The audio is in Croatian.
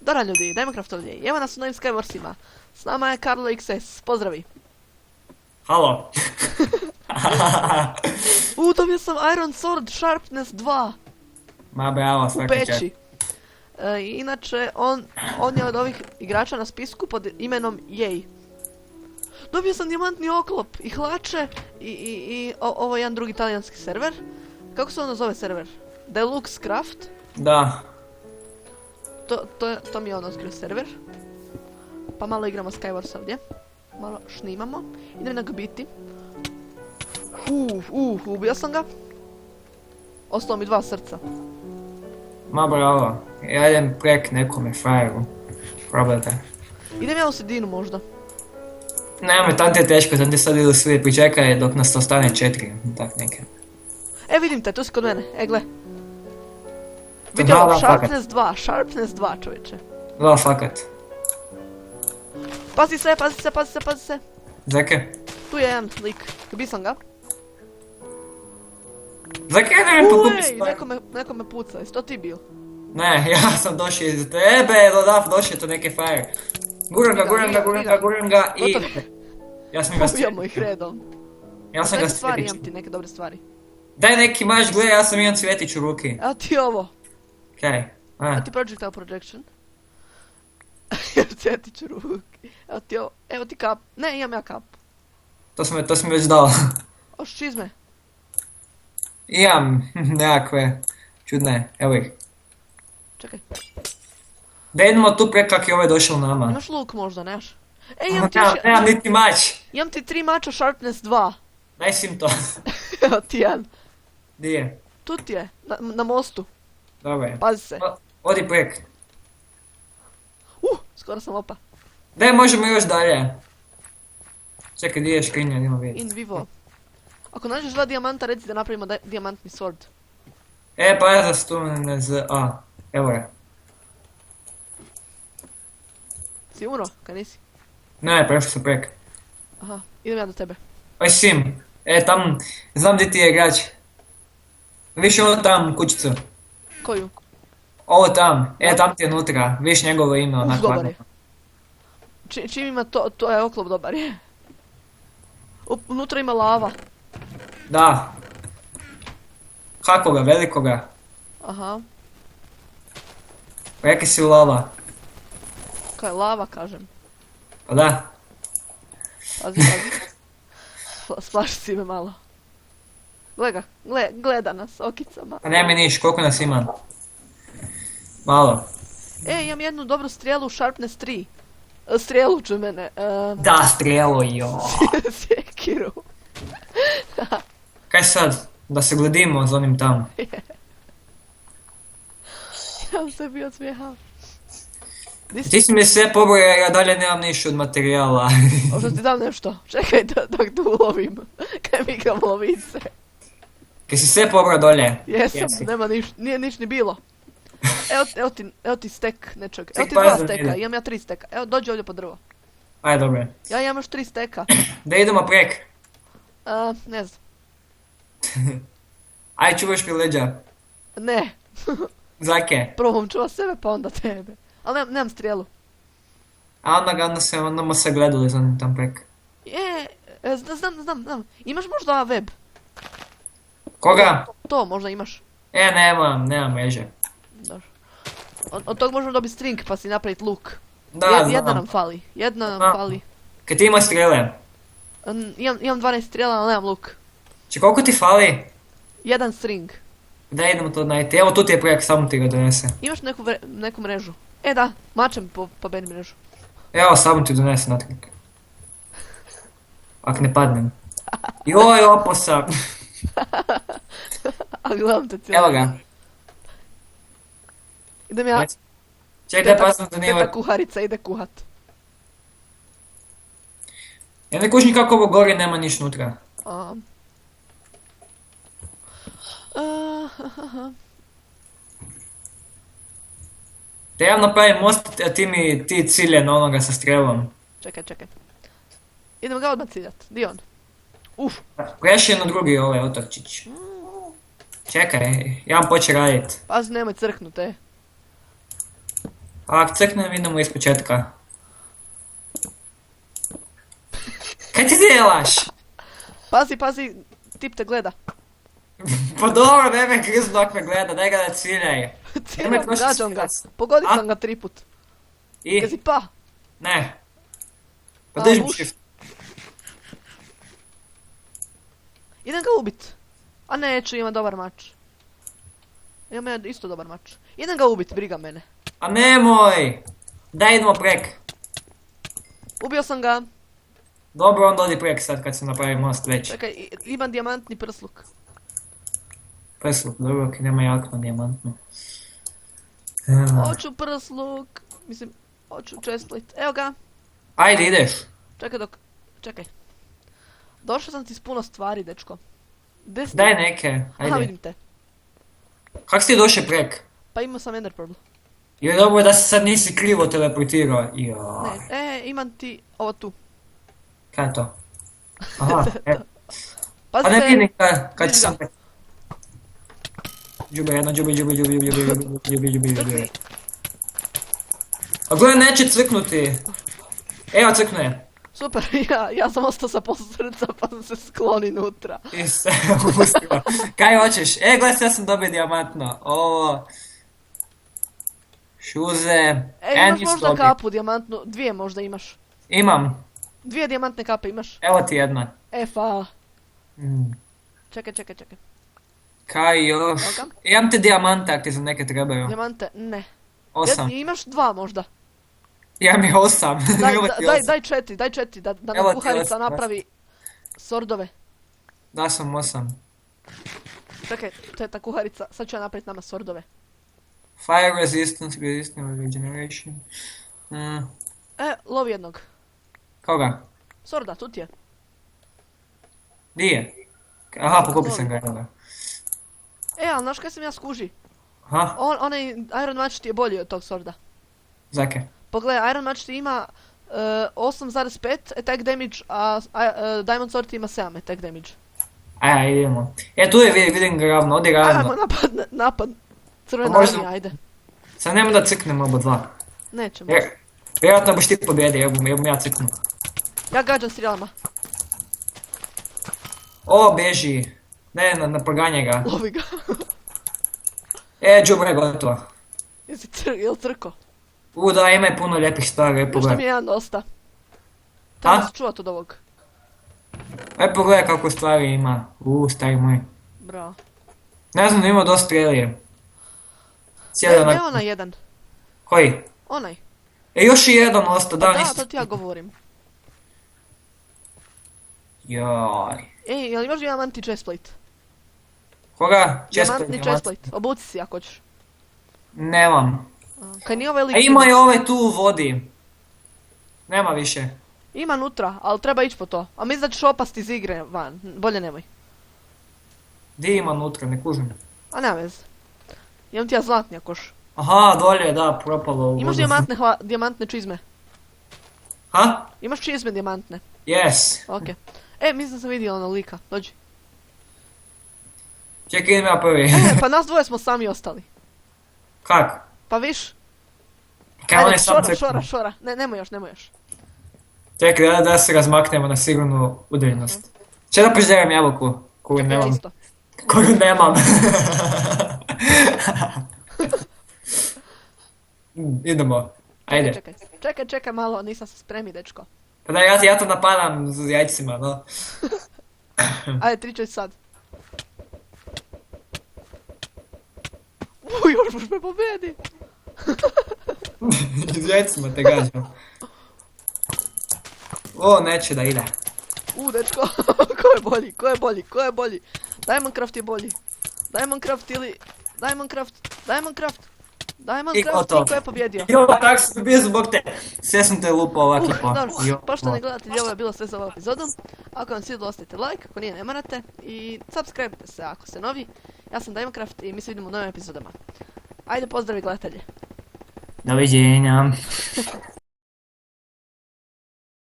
Dobro ljudi, Democraft ovdje. Evo nas u novim Skywarsima. S nama je Karlo XS. Pozdravi. Halo. Dobio sam Iron Sword Sharpness 2. Ma bravo, U svaka čast. peći. Inače, on je od ovih igrača na spisku pod imenom Jej. Dobio sam dijamantni oklop i hlače i ovo je jedan drugi talijanski server. Kako se ono zove server? Deluxe Craft. Da. To mi je ono otkrio server. Pa malo igramo Skywars ovdje. Malo šnimamo. Idem na biti. Ubio sam ga. Ostalo mi 2 srca. Ma bravo. Ja idem prek nekome frajeru. Probajte. Idem ja u sredinu možda. Nemoj, tam ti je teško, tam ti sad idu svi, pričekaj dok nas ostane 4, tak neke. Vidim te, tu si kod mene, gle. To Vidio, da, Sharpness 2, čovječe. Da, fakat. Pazi se. Zake? Tu je jedan lik, bi sam ga. Zake ja ne pokupi Ej, stvar. neko me puca, jesi to ti bio? Ne, ja sam došao iz tebe, došao je to neke frajer. Guram ga i... Ja sam ga Ubijamo ih redom. Ja sam ga Neke stvari, svetić. imam ti neke dobre stvari. Daj neki maš, gle, ja sam imam cvjetić u ruki. Evo ti ovo. Kaj? Evo ti projectile projection. Evo cvjetić u ruki. Evo ti ovo. Evo ti kap. Ne, imam ja kap. To sam već dao. Oš čizme. Imam nekakve čudne, evo ih. Čekaj. Da idemo tu prek kak je ovaj došao nama. Imaš luk možda, nemaš? Ej, imam ti još... Nemam niti mač. Imam ti 3 mača Sharpness 2. Daj si im to. Evo ti jedan. Di je? Tu ti je, na mostu. Dobro je. Pazi se. Odi prek. Skoro sam opa. Daj, možemo još dalje. Čekaj, di je škrinja, idemo vidjeti. In vivo. Ako nađeš 2 dijamanta, reci da napravimo dijamantni sword. Pa ja sam tu ne z... Evo je. Si umro? Kaj nisi? Ne, prešao sam prek. Aha, idem ja do tebe. Oj Sim. Tam, znam di ti je igrač. Viš ovo tam kućicu. Koju? Ovo tam, tam ti je nutra. Viš njegovo ime, onak Dobar hladno. je. Čim ima to je oklop dobar je. Unutra ima lava. Da. Hakoga, velikoga. Aha. Reki si lava. Kaj lava kažem. Pa da. Pazi. Splaši si me malo. Gleda nas okicama. A ne mi niš, koliko nas ima? Malo. Imam jednu dobru strijelu Sharpness 3. Strijelu ću mene. Da, strijelo, jo. Sjekiru. Kaj sad? Da se gledimo s onim tam. Ja se bio smijeha. Ti si mi sve poboje, ja dalje nemam ništa od materijala. Možda ti dam nešto. Čekaj dok tu ulovim. Kaj mi ga lovice. Kaj si sve pobro dolje? Jesam, nema nije niš ni bilo. Evo ti stek nečeg. Evo ti Pa 2 steka, imam ja 3 steka. Evo dođi ovdje po drvo. Ajde, dobro. Ja imam još 3 steka. Da idemo prek. Ne znam. Aj, čuvaš mi leđa. Ne. Zake. Prvo čuva sebe pa onda tebe. Ali nemam strijelu. A onda se gledali za onim tam prek. Znam. Imaš možda web? Koga? To možda imaš. Nemam mreže. Dobro. Od tog možemo dobiti string pa si napraviti luk. Da, Jedna znam. nam fali. Kaj ti ima strele? Imam 12 strijela, ali nemam luk. Če koliko ti fali? Jedan string. Da idemo to najti. Evo tu ti je prek, samo ti ga donese. Imaš neku mrežu? Da, mačem po meni mrežu. Evo, samo ti donese natrag. Ak ne padnem. Joj, opo sam. A gledam te cijelo. Evo ga. Idem ja. Čekaj, pasim da nije... Teta kuharica ide kuhat. Ja ne kužim kako ovo gore nema niš nutra. Da ja napravim most, a ti cilje na onoga sa strelom. Čekaj. Idem ga odmah ciljat. Di on? Preši je na drugi ovaj otočić. Čekaj, ja vam poče radit. Pazi, nemoj crknut, Ako crknem, idemo iz početka. Kaj ti delaš? Pazi, tip te gleda. Pa dobro, ne me grizno dok me gleda, daj ga da ciljaj. Ciljam, trošiti gađam ga. stres. Pogodit A? sam ga 3 put. I? Jesi pa? Ne. Pa A, držim buš. shift. Idem ga ubit. A neću, ima dobar mač. Ima ja isto dobar mač. Idem ga ubit, briga mene. A nemoj! Daj idemo prek. Ubio sam ga. Dobro, onda odi prek sad kad se napravi most već. Čekaj, imam dijamantni prsluk. Prsluk, dobro, ok, nema jakno dijamantno. Hoću prsluk. Mislim, hoću chestplate. Evo ga. Ajde, ideš. Čekaj. Došao sam ti s puno stvari, dečko. Gdje si? Daj neke, Aha, ajde. vidim te. Kak si ti došao prek? Pa imao sam ender pearl. Je dobro da se sad nisi krivo teleportirao. Joj. Ne, imam ti ovo tu. Kaj je to? Aha, Pa Pa ne se... vidim kad vidi ću sam... Džube jedno, džube. A gledaj, neće crknuti. Evo crkne. Super, ja sam ostao sa pola srca pa sam se skloni nutra. I se upustila. Kaj hoćeš? Gledaj, ja sam dobio dijamantno. Ovo... Šuze... Imaš možda kapu dijamantnu, 2 možda imaš. Imam. 2 dijamantne kape imaš. Evo ti jedna. Fa. Mm. Čekaj. Kaj još? Evo ga. Imam te dijamante ako ti za neke trebaju. Dijamante, ne. 8. Imaš 2 možda. Imam ih 8. Daj 4, da Evo nam ti kuharica osam. napravi sordove. Da sam 8. Čekaj, to je ta kuharica, sad ću ja napraviti nama sordove. Fire resistance, regeneration. Mm. Lovi jednog. Koga? Sorda, tu ti je. Di je? Aha, pokupio sam ga jednoga. Ali znaš kaj sam ja skuži? Aha, Onaj Iron Match ti je bolji od tog sorda. zake. Pogledaj, Iron Match ti ima 8,5 attack damage, a Diamond Sword ti ima 7 attack damage. Ajde, idemo. Tu je, vidim ga ravno, odi Ajmo, ravno. napad. Crvena Pa možda- armija, ajde. Sad nema da ciknemo oba dva. Nećemo. Vjerojatno boš ti pobjedi, jer bum ja ciknu. Ja gađam strijelama. O, beži. Ne, naprganje ga. Lovi ga. Džubre, gotovo. Jel crko? Da, ima je puno lijepih stvari, Još pogledaj. mi je jedan dosta. Treba A? se čuvat od ovog. Pogledaj kako stvari ima. Stari moj. Bravo. Ne znam, ima dosta strelije. Cijeli Ne onak... onaj jedan. Koji? Onaj. Još i jedan ostao, da, Da, nisi... to ti ja govorim. Joj. Jel imaš dijamantni chestplate? Koga? Dijamantni chestplate. Obuci si ako hoćeš. Nemam. Kaj nije ovaj lik... Ima i ove tu u vodi. Nema više. Ima nutra, ali treba ići po to. A mislim da ćeš opasti iz igre van. Bolje nemoj. Di ima unutra, ne kužim. A nema veze. Imam ti ja zlatni akoš. Aha, dolje, da, propalo u vodu. Imaš dijamantne čizme. Ha? Imaš čizme dijamantne. Yes. Okej. Mislim da sam vidio ono lika. Dođi. Čekaj, idem ja prvi. Pa nas dvoje smo sami ostali. Kak? Pa viš? Kaj on je Ajde, sam šora. Nemoj još. Čekaj, da se razmaknemo na sigurnu udaljenost. Če da poželim jabuku? Koju Ja nemam. isto. Koju nemam. Idemo. Ajde. Čekaj malo, nisam se spremi, dečko. Pa da, ja to napadam s jajcima, no. Ajde, tričaj sad. Još boš me pobedi. S jajcima te gađam. O, neće da ide. Dečko, ko je bolji? Diamondcraft je bolji. Diamondcraft, I ko to? ko je pobjedio? Jo, tak sam bio zbog te. Sve sam te lupao ovak i po. Dobro, poštovani gledatelji, ovo je bilo sve za ovu epizodu. Ako vam svidjelo, ostavite like, ako nije ne morate. I subscribe se ako ste novi. Ja sam Diamondcraft i mi se vidimo u novim epizodama. Ajde, pozdravi gledatelji. Doviđenja.